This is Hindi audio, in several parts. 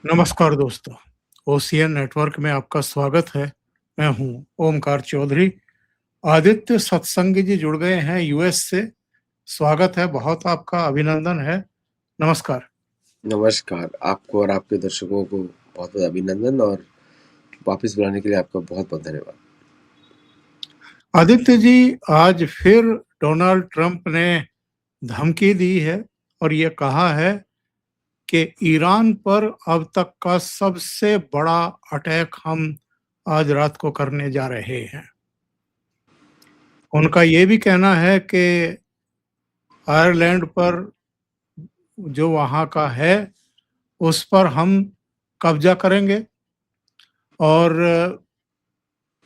नमस्कार दोस्तों, ओशियन नेटवर्क में आपका स्वागत है। मैं हूँ ओमकार चौधरी। आदित्य सत्संग जी जुड़ गए हैं यूएस से। स्वागत है, बहुत आपका अभिनंदन है। नमस्कार। नमस्कार, आपको और आपके दर्शकों को बहुत-बहुत अभिनंदन और वापस बुलाने के लिए आपका बहुत-बहुत धन्यवाद। आदित्य जी, आज फिर डोनाल्ड ट्रंप ने धमकी दी है और ये कहा है कि ईरान पर अब तक का सबसे बड़ा अटैक हम आज रात को करने जा रहे हैं। उनका ये भी कहना है कि आयरलैंड पर जो वहाँ का है, उस पर हम कब्ज़ा करेंगे और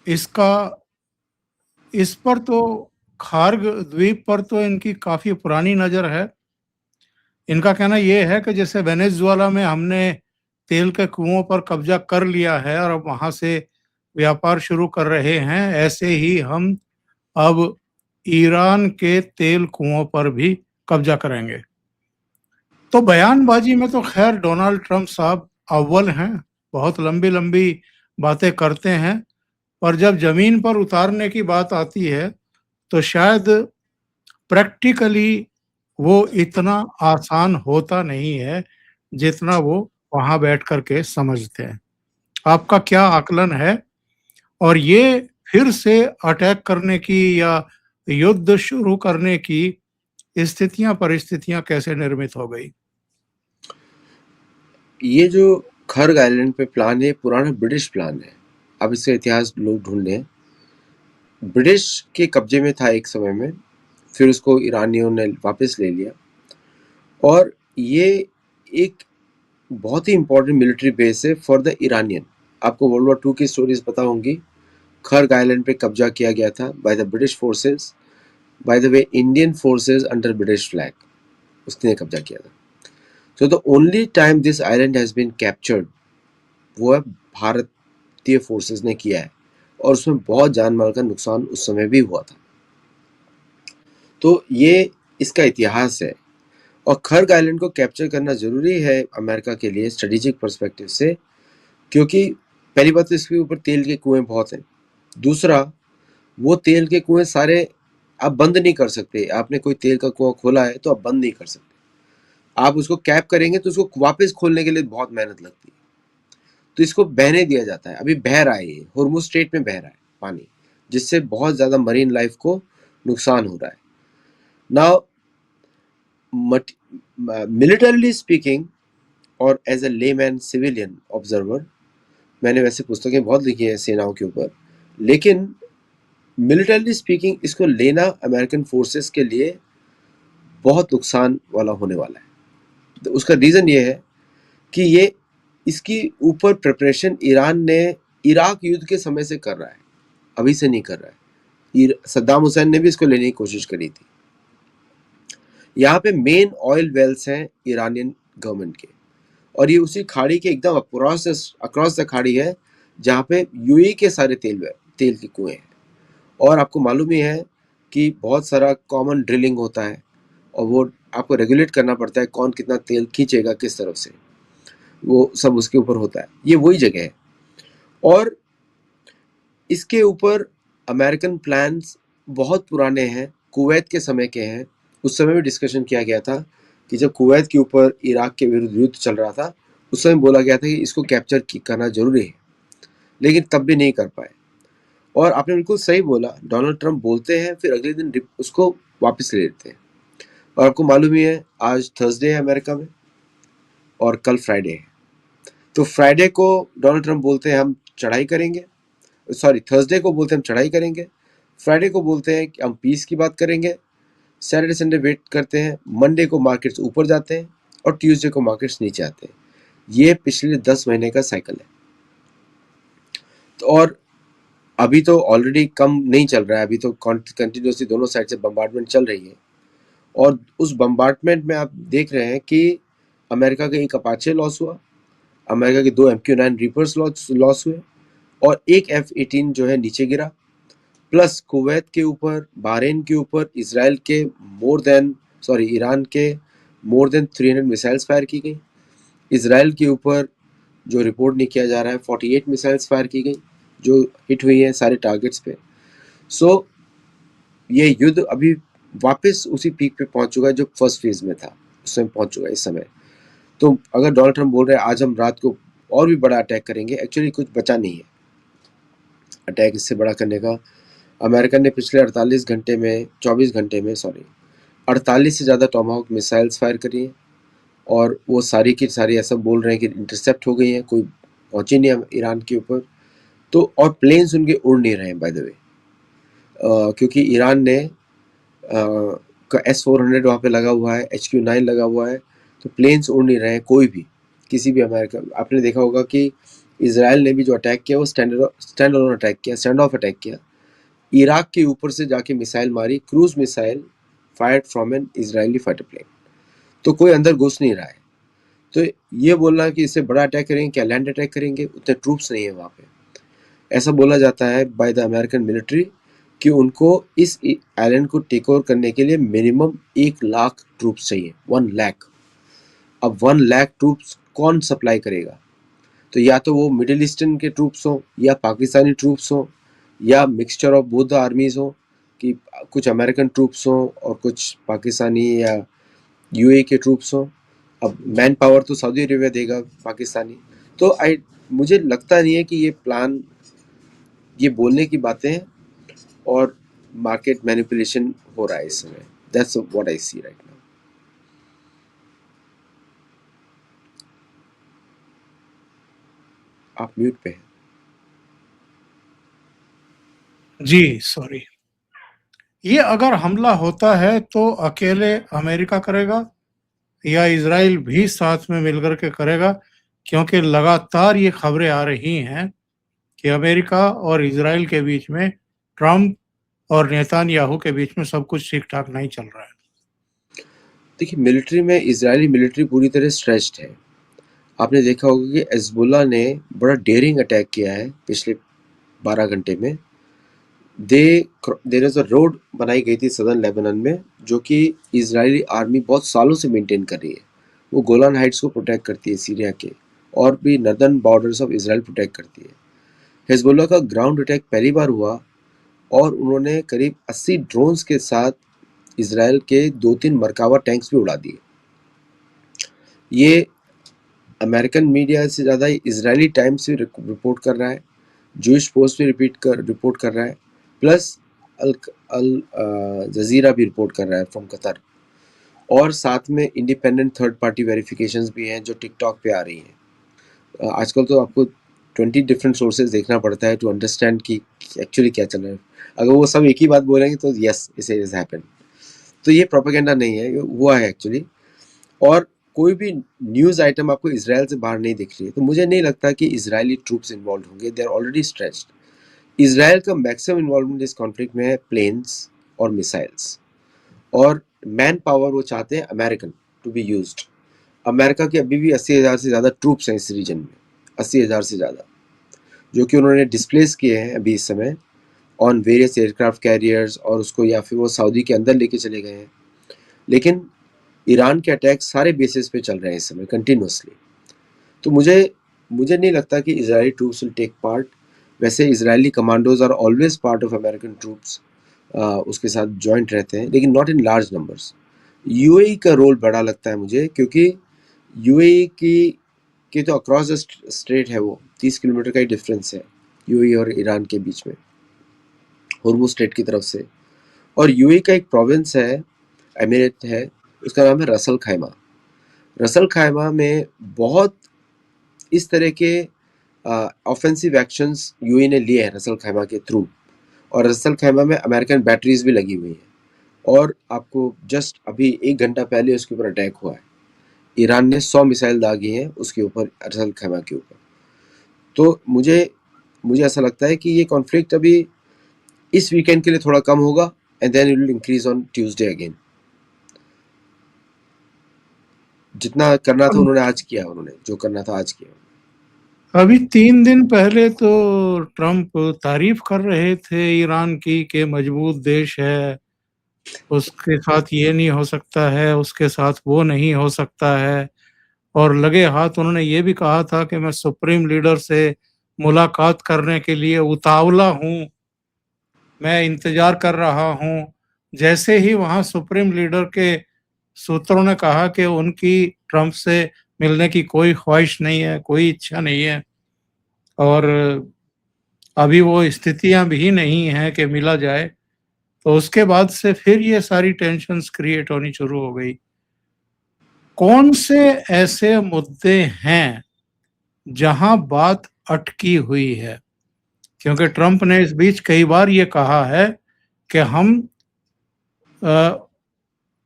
इसका इस पर तो खार्ग द्वीप पर तो इनकी काफ़ी पुरानी नज़र है। इनका कहना ये है कि जैसे वेनेज़ुएला में हमने तेल के कुओं पर कब्ज़ा कर लिया है और अब वहाँ से व्यापार शुरू कर रहे हैं, ऐसे ही हम अब ईरान के तेल कुओं पर भी कब्ज़ा करेंगे। तो बयानबाजी में तो खैर डोनाल्ड ट्रंप साहब अव्वल हैं, बहुत लंबी-लंबी बातें करते हैं, पर जब ज़मीन पर उतारने की बात आती है, तो शायद प्रैक्टिकली वो इतना आसान होता नहीं है, जितना वो वहाँ बैठ कर के समझते हैं। आपका क्या आकलन है? और ये फिर से अटैक करने की या युद्ध शुरू करने की स्थितियाँ, परिस्थितियाँ कैसे निर्मित हो गई? ये जो खर्ग आइलैंड पे प्लान है, पुराना ब्रिटिश प्लान है। अब इसका इतिहास लोग ढूँढ लें। ब्रिटिश के कब्जे में था एक समय में, फिर उसको ईरानियों ने वापस ले लिया और ये एक बहुत ही इम्पोर्टेंट मिलिट्री बेस है फॉर द ईरानियन। आपको वर्ल्ड वॉर 2 की स्टोरीज़ पता होंगी। खर्ग आइलैंड पे कब्जा किया गया था by the British forces, by the way Indian forces under British flag, उसने कब्जा किया था। So the only time this island has been captured वो है भारतीय फोर्सेस ने किया है और उसमें बहुत जान माल का नुकसान उस समय भी हुआ था। तो ये इसका इतिहास है और खर्ग आइलैंड को कैप्चर करना ज़रूरी है अमेरिका के लिए स्ट्रेटेजिक पर्सपेक्टिव से, क्योंकि पहली बात तो इसके ऊपर तेल के कुएं बहुत हैं। दूसरा, वो तेल के कुएं सारे आप बंद नहीं कर सकते। आपने कोई तेल का कुआं खोला है तो आप बंद नहीं कर सकते। आप उसको कैप करेंगे तो उसको वापस खोलने के लिए बहुत मेहनत लगती है, तो इसको बहने दिया जाता है। अभी बह रहा है, ये हॉर्मुज़ स्ट्रेट में बह रहा है पानी, जिससे बहुत ज़्यादा मरीन लाइफ को नुकसान हो रहा है। नाउ मिलिटरीली स्पीकिंग और as a layman civilian observer, मैंने वैसे पुस्तकें बहुत लिखी हैं सेनाओं के ऊपर, लेकिन मिलिटरीली स्पीकिंग इसको लेना अमेरिकन फोर्सेस के लिए बहुत नुकसान वाला होने वाला है। तो उसका रीज़न ये है कि ये इसकी ऊपर प्रिपरेशन ईरान ने इराक युद्ध के समय से कर रहा है, अभी से नहीं कर रहा है। सद्दाम हुसैन ने भी इसको लेने की कोशिश करी थी। यहाँ पे मेन ऑयल वेल्स हैं ईरानियन गवर्नमेंट के, और ये उसी खाड़ी के एकदम अक्रॉस द खाड़ी है जहाँ पे यूएई के सारे तेल के कुएं हैं। और आपको मालूम ही है कि बहुत सारा कॉमन ड्रिलिंग होता है और वो आपको रेगुलेट करना पड़ता है, कौन कितना तेल खींचेगा किस तरफ से, वो सब उसके ऊपर होता है। ये वही जगह है और इसके ऊपर अमेरिकन प्लान्स बहुत पुराने हैं, कुवैत के समय के हैं। उस समय भी डिस्कशन किया गया था कि जब कुवैत के ऊपर इराक के विरुद्ध युद्ध चल रहा था, उस समय बोला गया था कि इसको कैप्चर करना जरूरी है, लेकिन तब भी नहीं कर पाए। और आपने बिल्कुल सही बोला, डोनाल्ड ट्रंप बोलते हैं फिर अगले दिन उसको वापस ले लेते हैं। और आपको मालूम ही है आज थर्सडे है अमेरिका में और कल फ्राइडे है। तो फ्राइडे को डोनाल्ड ट्रंप बोलते हैं हम चढ़ाई करेंगे, सॉरी थर्सडे को बोलते हैं हम चढ़ाई करेंगे, फ्राइडे को बोलते हैं कि हम पीस की बात करेंगे, सैटरडे संडे वेट करते हैं, मंडे को मार्केट्स ऊपर जाते हैं और ट्यूसडे को मार्केट्स नीचे आते हैं। ये पिछले 10 महीने का साइकिल है। तो और अभी तो ऑलरेडी कम नहीं चल रहा है, अभी तो कंटिन्यूसली दोनों साइड से बम्बार्डमेंट चल रही है और उस बम्बार्डमेंट में आप देख रहे हैं कि अमेरिका का एक अपाचे लॉस हुआ, अमेरिका के 2 MQ-9 रीपर्स लॉस हुए और एक F-18 जो है नीचे गिरा, प्लस कुवैत के ऊपर, बहरीन के ऊपर, ईरान के मोर देन 300 मिसाइल्स फायर की गई, इसराइल के ऊपर जो रिपोर्ट नहीं किया जा रहा है। 48 मिसाइल्स फायर की गई जो हिट हुई हैं सारे टारगेट्स पे। सो ये युद्ध अभी वापस उसी पीक पे पहुंच चुका है जो फर्स्ट फेज में था, उसमें पहुंच चुका है इस समय। तो अगर डोनाल्ड ट्रम्प बोल रहे हैं आज हम रात को और भी बड़ा अटैक करेंगे, एक्चुअली कुछ बचा नहीं है अटैक इससे बड़ा करने का। अमेरिका ने पिछले 48 घंटे में 24 घंटे में 48 से ज़्यादा टॉमाहॉक मिसाइल्स फायर करी हैं और वो सारी की सारी ऐसा बोल रहे हैं कि इंटरसेप्ट हो गई हैं, कोई पहुंची नहीं है ईरान के ऊपर। तो और प्लेन्स उनके उड़ नहीं रहे हैं बाय द वे, क्योंकि ईरान ने का S-400 वहाँ पे लगा हुआ है, HQ-9 लगा हुआ है, तो प्लेन्स उड़ नहीं रहे हैं कोई भी, किसी भी अमेरिका। आपने देखा होगा कि इसराइल ने भी जो अटैक किया वो स्टैंड अलोन अटैक किया, स्टैंड ऑफ अटैक किया। इराक के ऊपर से जाके मिसाइल मारी, cruise missile fired from an Israeli fighter plane. तो कोई अंदर घुस नहीं रहा है। तो ये बोलना कि इससे बड़ा अटैक करेंगे, क्या लैंड अटैक करेंगे, उतने ट्रूप्स नहीं है वहाँ पे। ऐसा बोला जाता है बाय द अमेरिकन मिलिट्री कि उनको इस आइलैंड को टेक ओवर करने के लिए मिनिमम 1 लाख ट्रूप्स चाहिए, 1 लाख। अब 1 लाख ट्रूप्स कौन सप्लाई करेगा? तो या तो वो मिडिल ईस्टर्न के ट्रूप्स हों या पाकिस्तानी ट्रूप्स हों या mixture of both the armies हो, कि कुछ अमेरिकन ट्रूप्स हों और कुछ पाकिस्तानी या यूए के ट्रूप्स हों। अब मैन पावर तो सऊदी अरेबिया देगा पाकिस्तानी। तो मुझे लगता नहीं है कि ये प्लान, ये बोलने की बातें हैं और मार्केट मैनिपुलेशन हो रहा है इस समय। That's what I see right now. आप म्यूट पे हैं। जी सॉरी। ये अगर हमला होता है तो अकेले अमेरिका करेगा या इजराइल भी साथ में मिलकर के करेगा? क्योंकि लगातार ये खबरें आ रही हैं कि अमेरिका और इजराइल के बीच में, ट्रम्प और नेतान्याहू के बीच में सब कुछ ठीक ठाक नहीं चल रहा है। देखिए, मिलिट्री में इजरायली मिलिट्री पूरी तरह स्ट्रेच्ड है। आपने देखा होगा कि हिजबुल्लाह ने बड़ा डेयरिंग अटैक किया है पिछले 12 घंटे में। देयर इज अ रोड बनाई गई थी सदर्न लेबनान में जो कि इजरायली आर्मी बहुत सालों से मेंटेन कर रही है। वो गोलान हाइट्स को प्रोटेक्ट करती है सीरिया के, और भी northern borders of Israel protect करती है। हिजबुल्लाह का ग्राउंड अटैक पहली बार हुआ और उन्होंने करीब 80 ड्रोन्स के साथ इसराइल के 2-3 मरकावा टैंक्स भी उड़ा दिए। ये अमेरिकन मीडिया से ज़्यादा इजरायली टाइम्स भी रिपोर्ट कर रहा है, जूश पोस्ट भी रिपोर्ट कर रहा है, प्लस अल जजीरा भी रिपोर्ट कर रहा है फ्रॉम कतर। और साथ में इंडिपेंडेंट थर्ड पार्टी वेरिफिकेशंस भी हैं जो टिकटॉक पे आ रही हैं। आजकल तो आपको 20 डिफरेंट सोर्सेज देखना पड़ता है टू अंडरस्टैंड कि एक्चुअली क्या चल रहा है। अगर वो सब एक ही बात बोलेंगे तो यस इसे इज हैपन। तो ये प्रोपेगेंडा नहीं है, ये हुआ है एक्चुअली। और कोई भी न्यूज़ आइटम आपको इसराइल से बाहर नहीं दिख रही है, तो मुझे नहीं लगता कि इजरायली ट्रूप्स इन्वॉल्व होंगे। They are already stretched. Israel का मैक्सिमम इन्वॉल्वमेंट इस कॉन्फ्लिक्ट में है प्लेन्स और मिसाइल्स, और मैन पावर वो चाहते हैं American to be used. America के अभी भी 80,000 से ज़्यादा ट्रूप्स हैं इस रीजन में, 80,000 से ज़्यादा, जो कि उन्होंने डिस्प्लेस किए हैं अभी इस समय ऑन वेरियस एयरक्राफ्ट कैरियर्स, और उसको या फिर वो सऊदी के अंदर लेके चले गए हैं। लेकिन ईरान के अटैक सारे बेसिस पे चल रहे हैं इस समय कंटिन्यूसली। तो मुझे नहीं लगता कि Israeli troops will take part. वैसे Israeli commandos are always part of American troops, उसके साथ जॉइंट रहते हैं, लेकिन not in large numbers. UAE का रोल बड़ा लगता है मुझे, क्योंकि यूएई की तो अक्रॉस द स्ट्रेट है, वो 30 किलोमीटर का ही डिफरेंस है यूएई और ईरान के बीच में, हुर्मुज स्ट्रेट की तरफ से। और यूएई का एक प्रोविंस है, एमिरेट है, उसका नाम है रसल खैमा। रसल खैमा में बहुत इस तरह के ऑफेंसिव एक्शंस यूएई ने लिए हैं रसल खैमा के थ्रू, और रसल खैमा में अमेरिकन बैटरीज भी लगी हुई हैं। और आपको जस्ट अभी 1 घंटा पहले उसके ऊपर अटैक हुआ है। ईरान ने 100 मिसाइल दागी हैं उसके ऊपर, रसल खैमा के ऊपर। तो मुझे ऐसा लगता है कि ये कॉन्फ्लिक्ट अभी इस वीकेंड के लिए थोड़ा कम होगा, and then it will increase on Tuesday again. जितना करना था उन्होंने आज किया, उन्होंने जो करना था आज किया। अभी 3 दिन पहले तो ट्रम्प तारीफ कर रहे थे ईरान की कि मजबूत देश है, उसके साथ ये नहीं हो सकता है, उसके साथ वो नहीं हो सकता है, और लगे हाथ उन्होंने ये भी कहा था कि मैं सुप्रीम लीडर से मुलाकात करने के लिए उतावला हूँ, मैं इंतजार कर रहा हूँ। जैसे ही वहाँ सुप्रीम लीडर के सूत्रों ने कहा कि उनकी ट्रंप से मिलने की कोई ख्वाहिश नहीं है, कोई इच्छा नहीं है और अभी वो स्थितियाँ भी नहीं हैं कि मिला जाए, तो उसके बाद से फिर ये सारी टेंशन्स क्रिएट होनी शुरू हो गई। कौन से ऐसे मुद्दे हैं जहां बात अटकी हुई है? क्योंकि ट्रंप ने इस बीच कई बार ये कहा है कि हम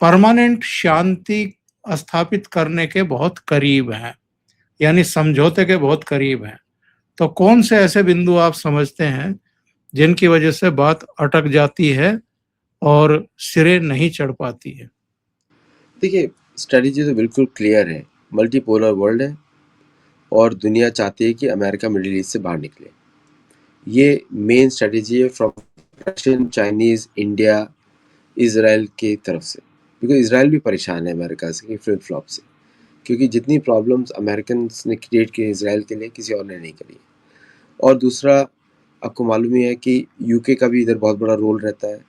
परमानेंट शांति स्थापित करने के बहुत करीब हैं, यानी समझौते के बहुत करीब हैं। तो कौन से ऐसे बिंदु आप समझते हैं जिनकी वजह से बात अटक जाती है और सिरे नहीं चढ़ पाती है? देखिए, स्ट्रैटेजी तो बिल्कुल क्लियर है, मल्टीपोलर वर्ल्ड है और दुनिया चाहती है कि अमेरिका मिडिल ईस्ट से बाहर निकले। ये मेन स्ट्रैटेजी है from Russian, Chinese, India, Israel की तरफ से, बिकॉज़ इज़राइल भी परेशान है अमेरिका से फ्लिप फ्लॉप से, क्योंकि जितनी प्रॉब्लम्स अमेरिकन्स ने क्रिएट की इज़राइल के लिए किसी और ने नहीं करी। और दूसरा, आपको मालूम ही है कि यूके का भी इधर बहुत बड़ा रोल रहता है।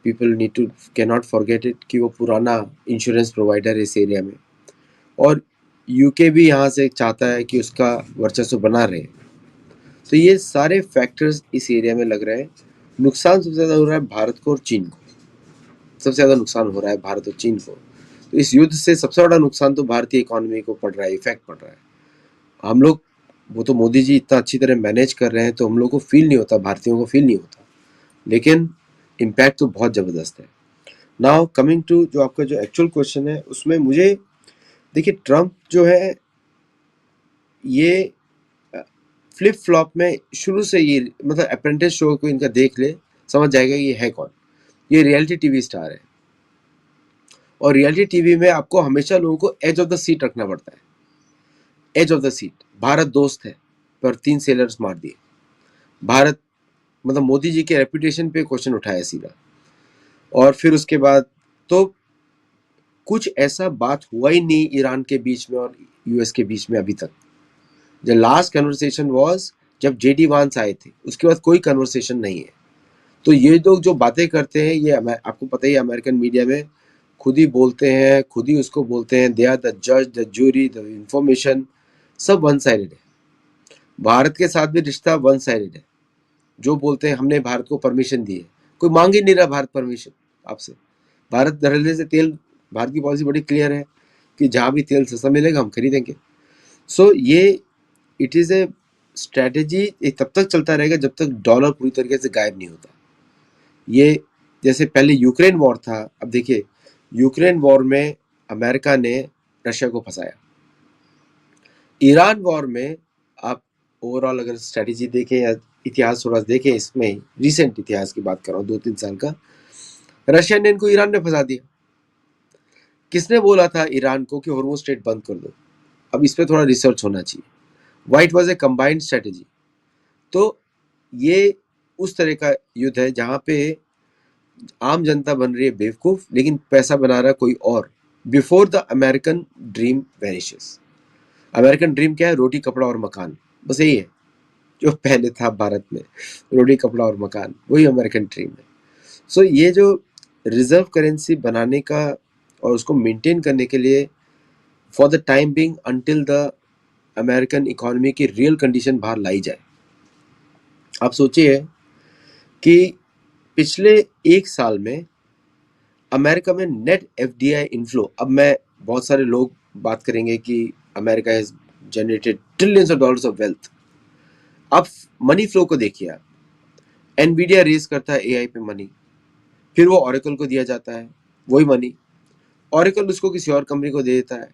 People need to can not forget it कि वो पुराना इंश्योरेंस प्रोवाइडर है इस एरिया में, और यूके भी यहाँ से चाहता है कि उसका वर्चस्व बना रहे। तो ये सारे फैक्टर्स इस एरिया में लग रहे हैं। नुकसान सबसे ज़्यादा हो रहा है भारत को और चीन को, सबसे ज़्यादा नुकसान हो रहा है भारत और चीन को। तो इस युद्ध से सबसे बड़ा नुकसान तो भारतीय इकोनॉमी को पड़ रहा है, इफेक्ट पड़ रहा है। हम लोग, वो तो मोदी जी इतना अच्छी तरह मैनेज कर रहे हैं तो हम लोग को फील नहीं होता, भारतीयों को फील नहीं होता, लेकिन इम्पैक्ट तो बहुत ज़बरदस्त है। नाउ कमिंग टू जो आपका जो एक्चुअल क्वेश्चन है, उसमें मुझे देखिए, ट्रम्प जो है ये फ्लिप फ्लॉप में शुरू से, ये मतलब अप्रेंटिस शो को इनका देख ले, समझ जाएगा ये है कौन। ये रियलिटी टीवी स्टार है, और रियलिटी टीवी में आपको हमेशा लोगों को एज ऑफ द सीट रखना पड़ता है। Edge of the seat, Bharat दोस्त है पर 3 सेलर्स मार दिए। भारत मतलब मोदी जी के रेपुटेशन पे क्वेश्चन उठाया सीधा। और फिर उसके बाद तो कुछ ऐसा बात हुआ ही नहीं ईरान के बीच में और यूएस के बीच में अभी तक। द लास्ट कन्वर्सेशन वाज जब जेडी वांस आए थे, उसके बाद कोई कन्वर्सेशन नहीं है। तो ये लोग जो बातें करते हैं, ये आपको पता ही है, अमेरिकन मीडिया में खुद ही बोलते हैं, खुद ही उसको बोलते हैं, दे आर द जज, द जूरी, द इंफॉर्मेशन, सब वन साइडेड है। भारत के साथ भी रिश्ता वन साइडेड है। जो बोलते हैं हमने भारत को परमिशन दी है, कोई मांग ही नहीं रहा भारत परमिशन आपसे। भारत धड़ल्ले से तेल, भारत की पॉलिसी बड़ी क्लियर है कि जहाँ भी तेल सस्ता मिलेगा हम खरीदेंगे। सो ये इट इज़ ए स्ट्रैटेजी, ये तब तक चलता रहेगा जब तक डॉलर पूरी तरीके से गायब नहीं होता। ये जैसे पहले यूक्रेन वॉर था, अब देखिए यूक्रेन वॉर में अमेरिका ने रशिया को फंसाया। ईरान वॉर में आप ओवरऑल अगर स्ट्रैटेजी देखें या इतिहास थोड़ा देखें, इसमें रिसेंट इतिहास की बात कर रहा हूँ 2-3 साल का, रशिया ने इनको ईरान में फंसा दिया। किसने बोला था ईरान को कि हॉर्मुज़ स्ट्रेट बंद कर दो? अब इस पे थोड़ा रिसर्च होना चाहिए। White was a combined strategy. तो ये उस तरह का युद्ध है जहाँ पे आम जनता बन रही है बेवकूफ, लेकिन पैसा बना रहा है कोई और। Before the American dream vanishes. American dream क्या है? रोटी, कपड़ा और मकान, बस यही है जो पहले था भारत में। रोटी, कपड़ा और मकान, वही अमेरिकन ड्रीम है। सो ये जो रिजर्व करेंसी बनाने का और उसको मेंटेन करने के लिए, for the time being, until the American economy की रियल कंडीशन बाहर लाई जाए। आप सोचिए कि पिछले 1 साल में अमेरिका में नेट एफडीआई इनफ्लो, अब मैं बहुत सारे लोग बात करेंगे कि America has generated trillions of dollars of wealth. अब मनी फ्लो को देखिए आप, एनवीडिया रेज करता है एआई पे मनी, फिर वो ऑरेकल को दिया जाता है वही मनी, ऑरेकल उसको किसी और कंपनी को दे देता है,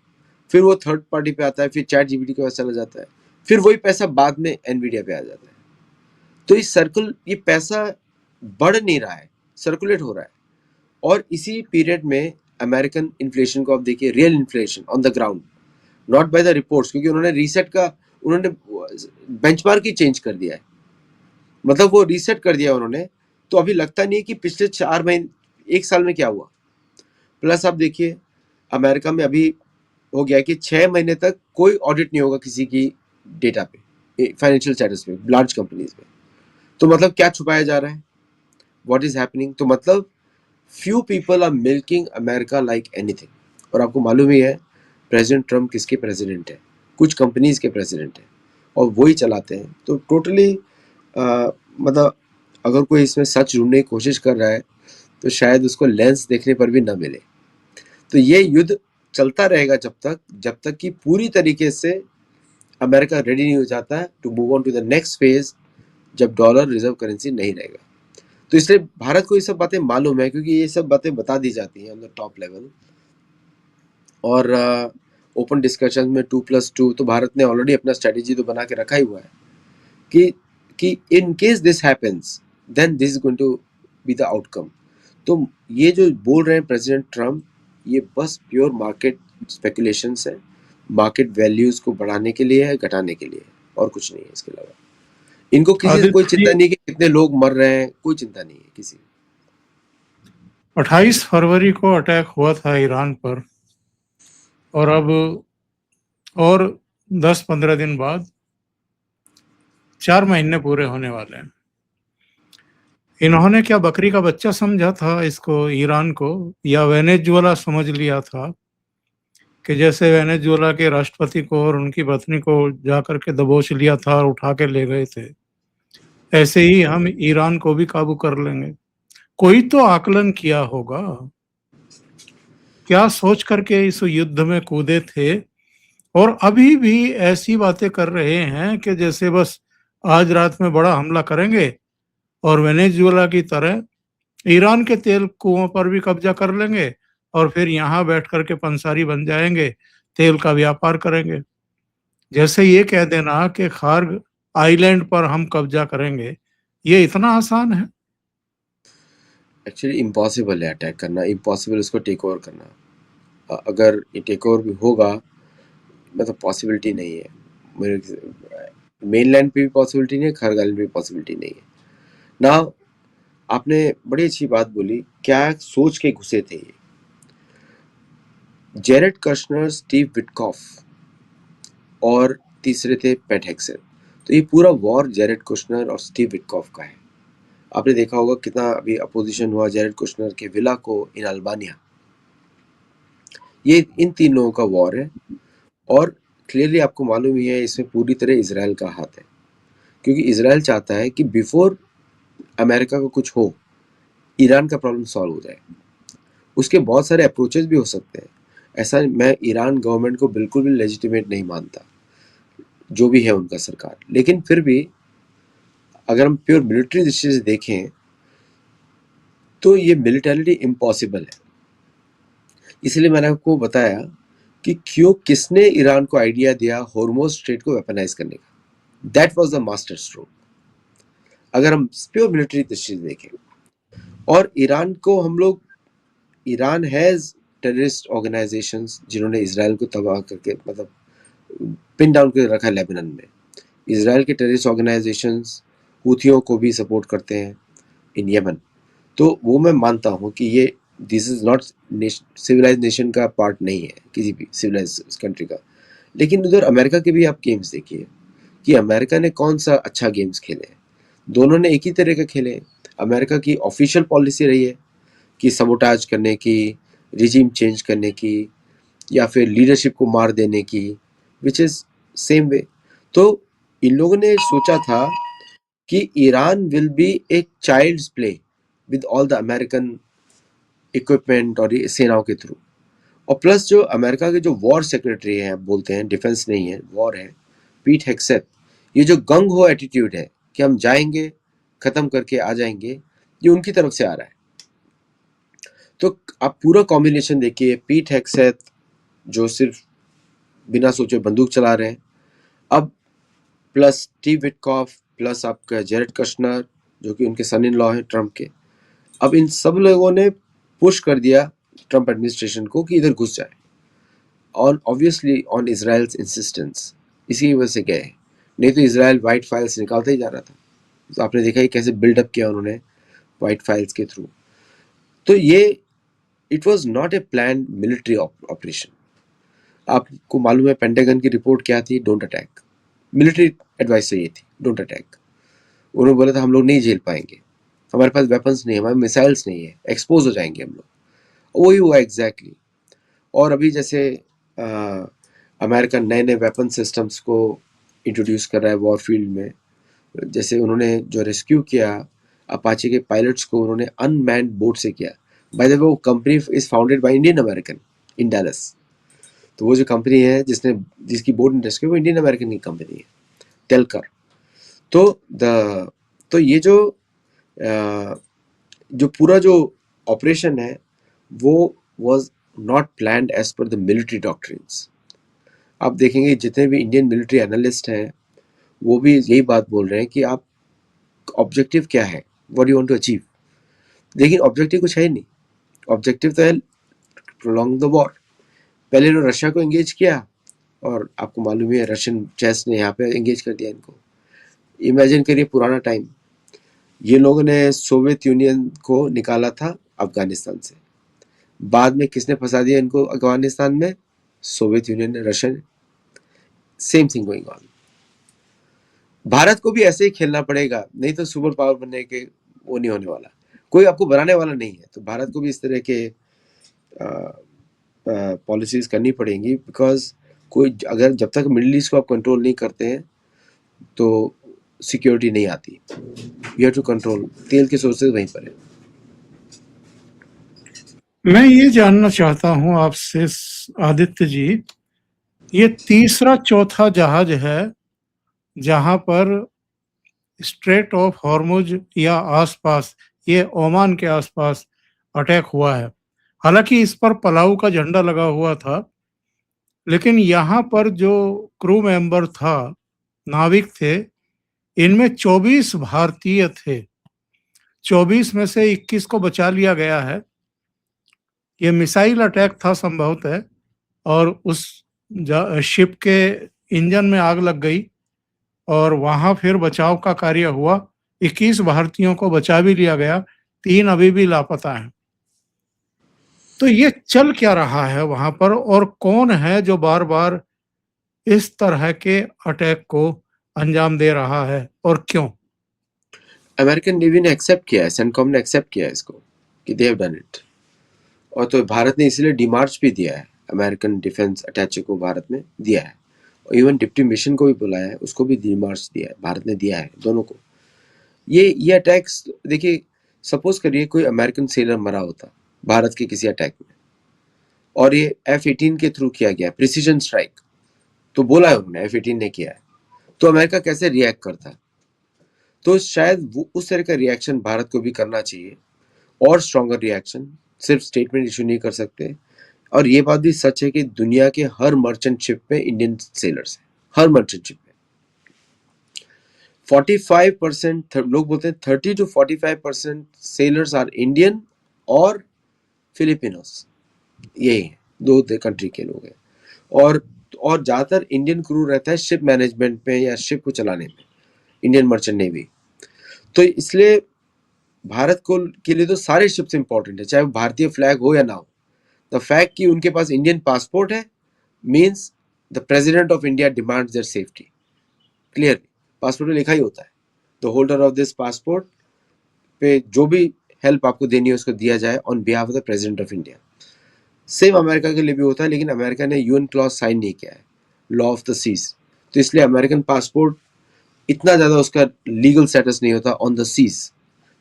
फिर वो थर्ड पार्टी पे आता है, फिर चैट जीपीटी के पास चला जाता है, फिर वही पैसा बाद में एनवीडिया पे आ जाता है। तो इस सर्कल, ये पैसा बढ़ नहीं रहा है, सर्कुलेट हो रहा है। और इसी पीरियड में अमेरिकन इन्फ्लेशन को आप देखिए, real inflation on the ground, not by the reports, क्योंकि उन्होंने रीसेट का, उन्होंने बेंचमार्क ही चेंज कर दिया है, मतलब वो रीसेट कर दिया उन्होंने। तो अभी लगता नहीं है कि पिछले 4 महीने, 1 साल में क्या हुआ। प्लस आप देखिए अमेरिका में अभी हो गया कि 6 महीने तक कोई ऑडिट नहीं होगा किसी की डेटा पे, फाइनेंशियल स्टेटस पे, लार्ज कंपनीज में। तो मतलब क्या छुपाया जा रहा है? What is happening? तो मतलब few people are milking America like anything. और आपको मालूम ही है प्रेसिडेंट ट्रम्प किसके प्रेसिडेंट है? कुछ कंपनीज के प्रेसिडेंट है और वही चलाते हैं। तो टोटली मतलब अगर कोई इसमें सच ढूंढने की कोशिश कर रहा है तो शायद उसको लेंस देखने पर भी ना मिले। तो ये युद्ध चलता रहेगा जब तक कि पूरी तरीके से अमेरिका रेडी नहीं हो जाता है to move on to the next phase, जब डॉलर रिजर्व करेंसी नहीं रहेगा। तो इसलिए भारत को ये सब बातें मालूम है, क्योंकि ये सब बातें बता दी जाती हैं ऑन द टॉप लेवल। और ओपन डिस्कशन में 2+2, तो भारत ने ऑलरेडी अपना स्ट्रेटेजी तो बना के रखा ही हुआ है कि in case this happens then this is going to be the outcome. तो ये जो बोल रहे हैं प्रेसिडेंट ट्रम्प, ये बस प्योर मार्केट स्पेकुलेशंस है, मार्केट वैल्यूज को बढ़ाने के लिए है, घटाने के लिए है, और कुछ नहीं है इसके अलावा। इनको किसी से कोई आदित्य चिंता जी, नहीं कि कितने लोग मर रहे हैं, कोई चिंता नहीं है किसी। 28 फरवरी को अटैक हुआ था ईरान पर, और अब और 10-15 दिन बाद 4 महीने पूरे होने वाले हैं। इन्होंने क्या बकरी का बच्चा समझा था इसको, ईरान को, या वेनेजुएला समझ लिया था कि जैसे वेनेजुएला के राष्ट्रपति को और उनकी पत्नी को जाकर के दबोच लिया था और उठा के ले गए थे, ऐसे ही हम ईरान को भी काबू कर लेंगे? कोई तो आकलन किया होगा। क्या सोच करके इस युद्ध में कूदे थे, और अभी भी ऐसी बातें कर रहे हैं कि जैसे बस आज रात में बड़ा हमला करेंगे और वेनेजुएला की तरह ईरान के तेल कुओं पर भी कब्जा कर लेंगे और फिर यहाँ बैठ करके पंसारी बन जाएंगे, तेल का व्यापार करेंगे। जैसे ये कह देना कि खार्ग आइलैंड पर हम कब्जा करेंगे, ये इतना आसान है? एक्चुअली इम्पॉसिबल है अटैक करना, इम्पॉसिबल उसको टेक ओवर करना। अगर ये टेक ओवर भी होगा, मतलब पॉसिबिलिटी नहीं है। मेरे मेनलैंड पे भी पॉसिबिलिटी नहीं है, खार्ग आइलैंड पे भी पॉसिबिलिटी नहीं है ना। आपने बड़ी अच्छी बात बोली, क्या सोच के घुसे थे ये। जेरेड कश्नर, स्टीव विटकॉफ और तीसरे थे पेट हेग्सेट। तो ये पूरा वॉर जेरेड कुशनर और स्टीव विटकॉफ का है। आपने देखा होगा कितना अभी अपोजिशन हुआ जेरेड कुशनर के विला को इन अल्बानिया। ये इन 3 लोगों का वॉर है, और क्लियरली आपको मालूम ही है इसमें पूरी तरह इसराइल का हाथ है, क्योंकि इसराइल चाहता है कि बिफोर अमेरिका को कुछ हो, ईरान का प्रॉब्लम सॉल्व हो जाए। उसके बहुत सारे अप्रोचेस भी हो सकते हैं। ऐसा मैं ईरान गवर्नमेंट को बिल्कुल भी लेजिटिमेट नहीं मानता, जो भी है उनका सरकार, लेकिन फिर भी अगर हम प्योर मिलिट्री दृष्टि से देखें तो ये मिलिटरिटी इम्पॉसिबल है। इसलिए मैंने आपको बताया कि किसने ईरान को आइडिया दिया हॉर्मुज़ स्ट्रेट को वेपनाइज करने का। That was the master stroke, अगर हम प्योर मिलिट्री दृष्टि से देखें। और ईरान को हम लोग, ईरान हैज टेररिस्ट ऑर्गेनाइजेशंस जिन्होंने इसराइल को तबाह करके मतलब पिन डाउन कर रखा है लेबनान में। इसराइल के टेररिस्ट ऑर्गेनाइजेशंस हूथियों को भी सपोर्ट करते हैं इन यमन। तो वो मैं मानता हूँ कि ये this is not civilise nation का पार्ट नहीं है, किसी भी सिविलाइज कंट्री का। लेकिन उधर अमेरिका के भी आप गेम्स देखिए कि अमेरिका ने कौन सा अच्छा गेम्स खेले हैं। दोनों ने एक ही तरह के खेले हैं। अमेरिका की ऑफिशियल पॉलिसी रही है कि सबोटाज करने की, रिजीम चेंज करने की, या फिर लीडरशिप को मार देने की, विच इज़ सेम वे। तो इन लोगों ने सोचा था कि Iran will be a child's play with all the American equipment और सेनाओं के थ्रू। और प्लस जो अमेरिका के जो वॉर सेक्रेटरी हैं, बोलते हैं डिफेंस नहीं है वॉर है, पीट हेग्सेथ, ये जो गंग हो एटीट्यूड है कि हम जाएंगे खत्म करके आ जाएंगे, ये उनकी तरफ से आ रहा है। तो आप पूरा कॉम्बिनेशन देखिए, पीट हेग्सेथ जो सिर्फ बिना सोचे बंदूक चला रहे हैं, अब प्लस स्टीव विटकॉफ, प्लस आपका जेरेड कश्नर जो कि उनके सन इन लॉ हैं ट्रम्प के। अब इन सब लोगों ने पुश कर दिया ट्रम्प एडमिनिस्ट्रेशन को कि इधर घुस जाए, और ऑब्वियसली ऑन इजराइल्स इंसिस्टेंस, इसी वजह से गए। नहीं तो इजराइल वाइट फाइल्स निकालता ही जा रहा था। तो आपने देखा ही कैसे बिल्डअप किया उन्होंने वाइट फाइल्स के थ्रू। तो ये it was not a plan military operation. आपको मालूम है पेंटागन की रिपोर्ट क्या थी? Don't attack. मिलिट्री एडवाइस ये थी, डोंट अटैक। उन्होंने बोला था हम लोग नहीं झेल पाएंगे, हमारे पास वेपन्स नहीं है, हमारे मिसाइल्स नहीं है, एक्सपोज हो जाएंगे हम लोग। वही हुआ एग्जैक्टली। और अभी जैसे अमेरिका नए नए वेपन सिस्टम्स को इंट्रोड्यूस कर रहा है वॉरफील्ड में। जैसे उन्होंने जो रेस्क्यू किया अपाचे के पायलट्स को, उन्होंने अनमैन्ड बोट से किया। बाय द वे वो company is founded by Indian American in Dallas. तो वो जो कंपनी है जिसकी बोट ने रेस्क्यू, वो इंडियन अमेरिकन की कंपनी है, टेलकर। तो ये जो पूरा जो ऑपरेशन है वो was not planned as per the military doctrines. आप देखेंगे जितने भी इंडियन मिलिट्री एनालिस्ट हैं वो भी यही बात बोल रहे हैं कि आप ऑब्जेक्टिव क्या है, what you want to achieve. लेकिन ऑब्जेक्टिव कुछ है ही नहीं। ऑब्जेक्टिव तो है प्रोलॉन्ग द वॉर। पहले इन्होंने रशिया को एंगेज किया और आपको मालूम है रशियन चेस ने यहाँ पे एंगेज कर दिया इनको। इमेजिन करिए पुराना टाइम, ये लोगों ने सोवियत यूनियन को निकाला था अफगानिस्तान से, बाद में किसने फंसा दिया इनको अफगानिस्तान में? सोवियत यूनियन ने, रशिया ने। Same thing going on. Bharat को भी ऐसे ही खेलना पड़ेगा, नहीं तो सुपर पावर बनने के वो नहीं होने वाला, कोई आपको बनाने वाला नहीं है। तो भारत को भी इस तरह के पॉलिसीज करनी पड़ेंगी, बिकॉज कोई अगर जब तक मिडिल ईस्ट को आप कंट्रोल नहीं करते हैं तो सिक्योरिटी नहीं आती। यू हैव टू कंट्रोल, तेल के सोर्सेज वहीं पर है। मैं ये जानना चाहता हूँ आपसे आदित्य जी, ये तीसरा चौथा जहाज है जहां पर स्ट्रेट ऑफ हॉर्मुज या आसपास, ये ओमान के आसपास अटैक हुआ है। हालांकि इस पर पलाऊ का झंडा लगा हुआ था, लेकिन यहाँ पर जो क्रू मेंबर था, नाविक थे, इनमें 24 भारतीय थे। 24 में से 21 को बचा लिया गया है। ये मिसाइल अटैक था संभवतः, और उस शिप के इंजन में आग लग गई और वहां फिर बचाव का कार्य हुआ। 21 भारतीयों को बचा भी लिया गया, 3 अभी भी लापता हैं। तो ये चल क्या रहा है वहां पर, और कौन है जो बार बार इस तरह के अटैक को अंजाम दे रहा है और क्यों? अमेरिकन नेवी ने एक्सेप्ट किया है, सेंटकॉम ने एक्सेप्ट किया है इसको कि दे हैव डन इट। और तो भारत ने इसलिए डिमार्च भी दिया है, अमेरिकन डिफेंस अटैचे को भारत में दिया है, और इवन डिप्टी मिशन को भी बुलाया है, उसको भी डिमार्च दिया है, भारत ने दिया है दोनों को। ये अटैक्स देखिए, सपोज करिए कोई अमेरिकन सेलर मरा होता भारत के किसी अटैक में, और ये F-18 के थ्रू किया गया प्रिसीजन स्ट्राइक, तो बोला है उन्होंने F-18 ने किया है, तो अमेरिका कैसे रिएक्ट करता? तो शायद वो उस तरह का रिएक्शन भारत को भी करना चाहिए, और स्ट्रॉन्गर रिएक्शन। सिर्फ स्टेटमेंट इशू नहीं कर सकते। और ये बात भी सच है कि दुनिया के हर मर्चेंट शिप पे इंडियन सेलर्स हैं, हर मर्चेंट शिप पे 45% लोग बोलते हैं 30 to 45% सेलर्स आर इंडियन और फिलिपिनोस, यही है, दो कंट्री के लोग हैं। और ज्यादातर इंडियन क्रू रहता है शिप मैनेजमेंट में या शिप को चलाने में, इंडियन मर्चेंट नेवी। तो इसलिए भारत को के लिए तो सारे शिप्स इंपॉर्टेंट है, चाहे वो भारतीय फ्लैग हो या ना हो। द फैक्ट कि उनके पास इंडियन पासपोर्ट है means the president of India demands their safety. Clearly passport में लिखा ही होता है, the holder of this passport पे जो भी हेल्प आपको देनी है उसको दिया जाए on behalf of the president of India. Same America के लिए भी होता है, लेकिन अमेरिका ने यूएन क्लॉज साइन नहीं किया है, लॉ ऑफ द सीज। तो इसलिए अमेरिकन पासपोर्ट इतना ज़्यादा उसका लीगल स्टेटस नहीं होता ऑन द सीज।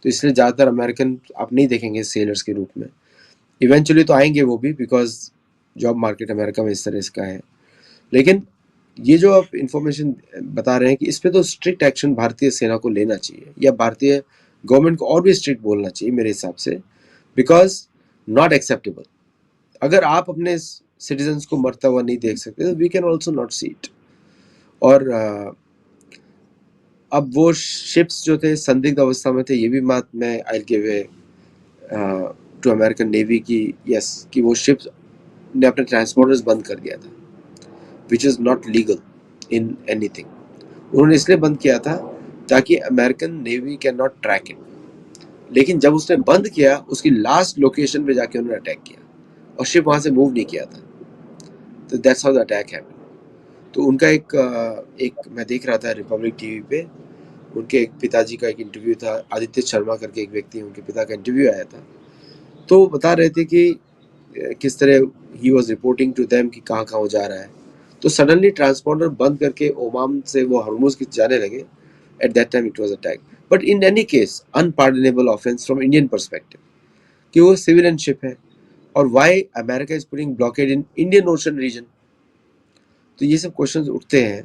तो इसलिए ज़्यादातर अमेरिकन आप नहीं देखेंगे सेलर्स के रूप में। इवेंचुअली तो आएंगे वो भी, बिकॉज जॉब मार्केट अमेरिका में इस तरह इसका है। लेकिन ये जो आप इंफॉर्मेशन बता रहे हैं कि इस पे तो स्ट्रिक्ट एक्शन भारतीय सेना को लेना चाहिए, या भारतीय गवर्नमेंट को और भी स्ट्रिक्ट बोलना चाहिए मेरे हिसाब से, बिकॉज नॉट एक्सेप्टेबल। अगर आप अपने सिटीजन्स को मरता हुआ नहीं देख सकते तो we can also not see it. और अब वो शिप्स जो थे संदिग्ध अवस्था में थे, ये भी बात मैं I give to American navy की यस, कि वो शिप्स ने अपने ट्रांसपोर्टर्स बंद कर दिया था, which is not legal in anything. उन्होंने इसलिए बंद किया था ताकि American navy can not track it. लेकिन जब उसने बंद किया, उसकी लास्ट लोकेशन पे जाके उन्होंने अटैक किया और शिप वहां से मूव नहीं किया था। तो that's how the attack happened. तो उनका एक मैं देख रहा था रिपब्लिक टीवी पे, उनके एक पिताजी का एक इंटरव्यू था, आदित्य शर्मा करके एक व्यक्ति, उनके पिता का इंटरव्यू आया था। तो बता रहे थे कि किस तरह he was reporting to them कि कहाँ कहाँ वो जा रहा है। तो सडनली ट्रांसपॉन्डर बंद करके ओमान से वो हरमुज की जाने लगे। At that time it was attack, but in any case unpardonable offence from Indian perspective कि वो सिविलियन शिप है, और why America is putting blockade in Indian Ocean region. तो ये सब क्वेश्चंस उठते हैं,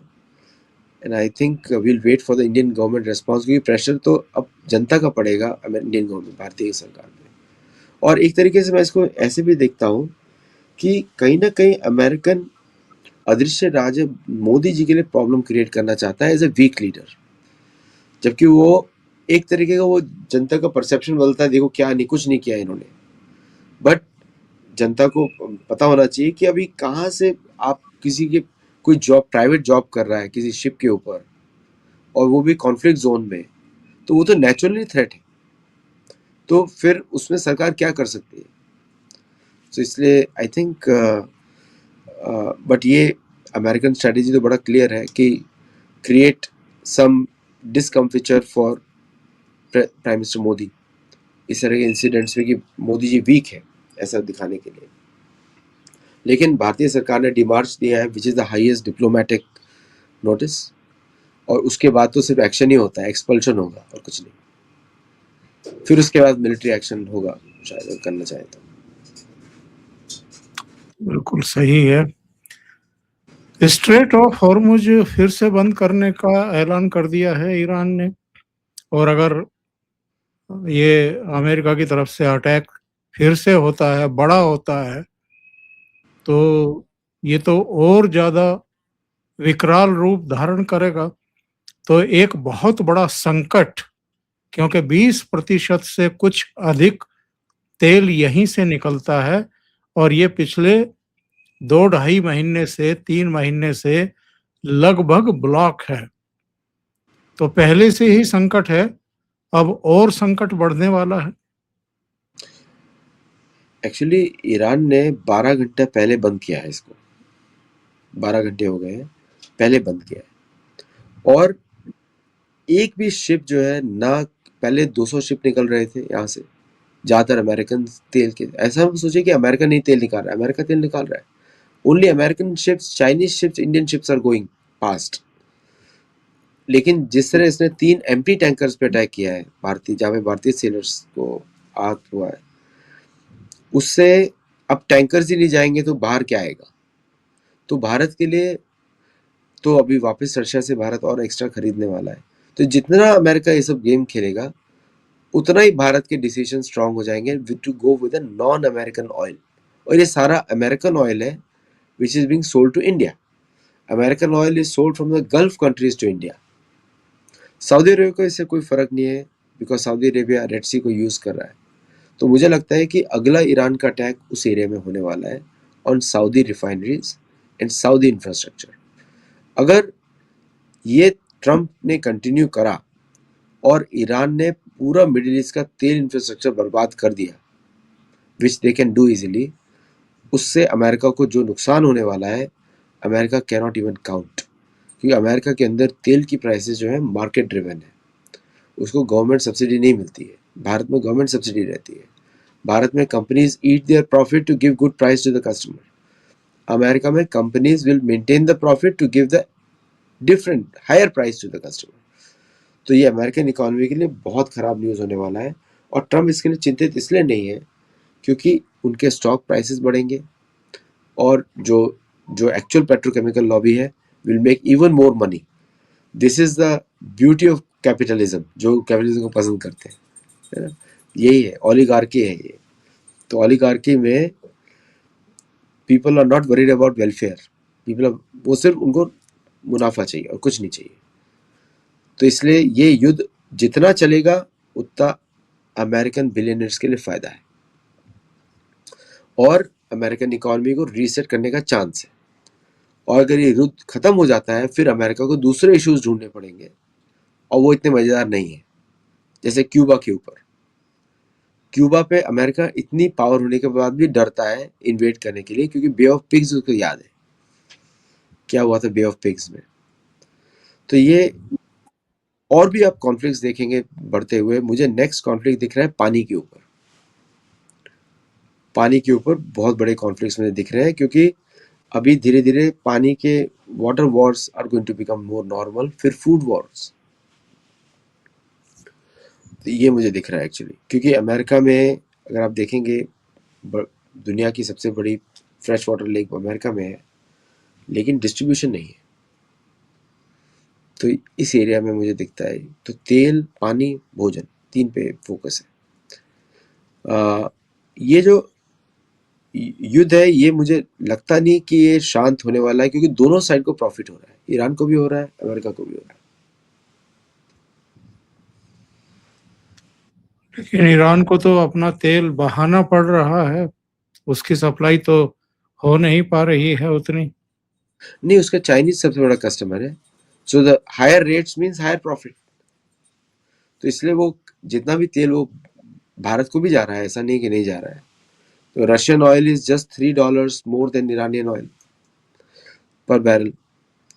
and I think will wait for the Indian government response, क्योंकि प्रेशर तो अब जनता का पड़ेगा इंडियन गवर्नमेंट, भारतीय सरकार पे। और एक तरीके से मैं इसको ऐसे भी देखता हूँ कि कहीं ना कहीं अमेरिकन अदृश्य राज मोदी जी के लिए प्रॉब्लम क्रिएट करना चाहता है एज ए वीक लीडर, जबकि वो एक तरीके का वो जनता का परसेप्शन बदलता है, देखो क्या नहीं, कुछ नहीं किया इन्होंने। बट जनता को पता होना चाहिए कि अभी कहाँ से आप किसी के कोई जॉब, प्राइवेट जॉब कर रहा है किसी शिप के ऊपर, और वो भी कॉन्फ्लिक्ट जोन में, तो वो तो नेचुरली थ्रेट है। तो फिर उसमें सरकार क्या कर सकती है? तो इसलिए आई थिंक बट ये अमेरिकन स्ट्रेटेजी तो बड़ा क्लियर है कि create some discomfiture for prime minister Modi, इस तरह के इंसिडेंट्स में कि मोदी जी वीक है ऐसा दिखाने के लिए। लेकिन भारतीय सरकार ने डिमार्च दिया है, which is the highest diplomatic notice, और उसके बाद तो सिर्फ एक्शन ही होता है, एक्सपल्शन होगा और कुछ नहीं। फिर उसके बाद मिलिट्री एक्शन होगा शायद, करना चाहे तो। बिल्कुल सही है। स्ट्रेट ऑफ हॉर्मुज फिर से बंद करने का ऐलान कर दिया है ईरान ने, और अगर ये अमेरिका की तरफ से अटैक फिर से होता है, बड़ा होता है, तो ये तो और ज़्यादा विकराल रूप धारण करेगा। तो एक बहुत बड़ा संकट, क्योंकि 20% से कुछ अधिक तेल यहीं से निकलता है, और ये पिछले 2-2.5 महीने से 3 महीने से लगभग ब्लॉक है। तो पहले से ही संकट है, अब और संकट बढ़ने वाला है। एक्चुअली ईरान ने 12 घंटे पहले बंद किया है इसको, 12 घंटे हो गए हैं पहले बंद किया है। और एक भी शिप जो है ना, पहले 200 शिप निकल रहे थे यहाँ से, ज़्यादातर अमेरिकन तेल के। ऐसा हम सोचे कि अमेरिका नहीं तेल निकाल रहा है, अमेरिका तेल निकाल रहा है। Only American ships, Chinese ships, Indian ships are going past. लेकिन जिस तरह इसने 3 एम्प्टी टैंकर्स पे अटैक किया है भारतीय, जहाँ पे भारतीय सेलर्स को आहत हुआ है, उससे अब टैंकर्स ही नहीं जाएंगे तो बाहर क्या आएगा? तो भारत के लिए तो अभी वापस रशिया से भारत और एक्स्ट्रा खरीदने वाला है। तो जितना अमेरिका ये सब गेम खेलेगा, उतना ही भारत के डिसीजन स्ट्रांग हो जाएंगे to go with non American oil. और ये सारा अमेरिकन ऑयल है which is being sold to India. American oil is sold from the gulf countries to India. Saudi Arabia को इससे कोई फर्क नहीं है, because Saudi Arabia red sea को यूज कर रहा है। तो मुझे लगता है कि अगला ईरान का अटैक उस एरिया में होने वाला है, on Saudi refineries and Saudi infrastructure. अगर ये ट्रंप ने कंटिन्यू करा और ईरान ने पूरा मिडिल ईस्ट का तेल इंफ्रास्ट्रक्चर बर्बाद कर दिया, विच दे कैन डू इजीली, उससे अमेरिका को जो नुकसान होने वाला है, America can not even count. क्योंकि अमेरिका के अंदर तेल की प्राइसेस जो है मार्केट ड्रिवन है, उसको गवर्नमेंट सब्सिडी नहीं मिलती है। भारत में गवर्नमेंट सब्सिडी रहती है। भारत में companies eat their profit to give good price to the customer. America में companies will maintain the profit to give the different higher price to the customer. तो ये अमेरिकन इकोनॉमी के लिए बहुत खराब न्यूज़ होने वाला है। और ट्रम्प इसके लिए चिंतित इसलिए नहीं है क्योंकि उनके स्टॉक प्राइसेस बढ़ेंगे, और जो जो एक्चुअल पेट्रोकेमिकल लॉबी है will make even more money. This is the beauty of capitalism, जो कैपिटलिज्म को पसंद करते हैं, है ना? यही है, ओलिगार्की है ये। तो ओलिगार्की में people are not worried about welfare, people, वो सिर्फ उनको मुनाफा चाहिए और कुछ नहीं चाहिए। तो इसलिए ये युद्ध जितना चलेगा उतना अमेरिकन बिलियनर्स के लिए फायदा है, और अमेरिकन इकोनॉमी को रीसेट करने का चांस है। और अगर ये युद्ध खत्म हो जाता है, फिर अमेरिका को दूसरे इश्यूज ढूंढने पड़ेंगे, और वो इतने मजेदार नहीं है। जैसे क्यूबा के ऊपर, क्यूबा पे अमेरिका इतनी पावर होने के बाद भी डरता है इन्वेड करने के लिए, क्योंकि बे ऑफ पिग्स उसको याद है। क्या हुआ था बे ऑफ पिग्स में। तो ये और भी आप कॉन्फ्लिक्ट्स देखेंगे बढ़ते हुए। मुझे नेक्स्ट कॉन्फ्लिक्ट दिख रहा है पानी के ऊपर। पानी के ऊपर बहुत बड़े कॉन्फ्लिक्ट्स मुझे दिख रहे हैं, क्योंकि अभी धीरे धीरे पानी के water wars are going to become more normal. फिर फूड वॉर्स, तो ये मुझे दिख रहा है एक्चुअली, क्योंकि अमेरिका में अगर आप देखेंगे दुनिया की सबसे बड़ी फ्रेश वाटर लेक अमेरिका में है, लेकिन डिस्ट्रीब्यूशन नहीं है। तो इस एरिया में मुझे दिखता है तो तेल, पानी, भोजन, 3 पे फोकस है। ये जो युद्ध है ये मुझे लगता नहीं कि ये शांत होने वाला है, क्योंकि दोनों साइड को प्रॉफिट हो रहा है। ईरान को भी हो रहा है, अमेरिका को भी हो रहा है। लेकिन ईरान को तो अपना तेल बहाना पड़ रहा है, उसकी सप्लाई तो हो नहीं पा रही है उतनी। नहीं, उसका चाइनीज सबसे बड़ा कस्टमर है, so the higher rates means higher profit. तो इसलिए वो जितना भी तेल वो भारत को भी जा रहा है, ऐसा नहीं कि नहीं जा रहा है। तो Russian oil is just $3 more than Iranian oil पर बैरल।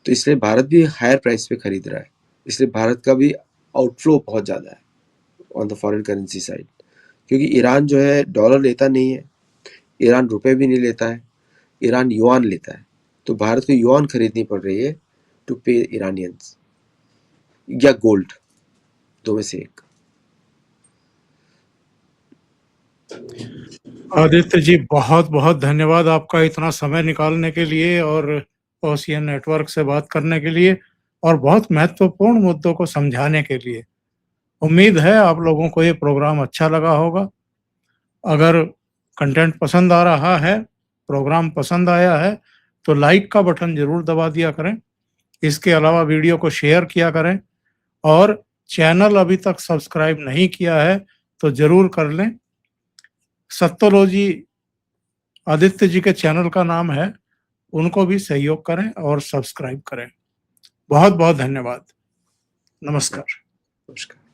तो इसलिए भारत भी हायर प्राइस पे खरीद रहा है। इसलिए भारत का भी आउटफ्लो बहुत ज़्यादा है on the foreign currency side, क्योंकि ईरान जो है डॉलर लेता नहीं है, ईरान रुपए भी नहीं लेता है, ईरान युआन लेता है। तो भारत को युआन खरीदनी पड़ रही है टू पे ईरानियंस, या गोल्ड, दो में से एक। आदित्य जी, बहुत बहुत धन्यवाद आपका इतना समय निकालने के लिए और ओशियन नेटवर्क से बात करने के लिए और बहुत महत्वपूर्ण मुद्दों को समझाने के लिए। उम्मीद है आप लोगों को ये प्रोग्राम अच्छा लगा होगा। अगर कंटेंट पसंद आ रहा है, प्रोग्राम पसंद आया है, तो लाइक का बटन ज़रूर दबा दिया करें। इसके अलावा वीडियो को शेयर किया करें और चैनल अभी तक सब्सक्राइब नहीं किया है तो ज़रूर कर लें। सत्योलॉजी आदित्य जी के चैनल का नाम है, उनको भी सहयोग करें और सब्सक्राइब करें। बहुत बहुत धन्यवाद। नमस्कार। नमस्कार।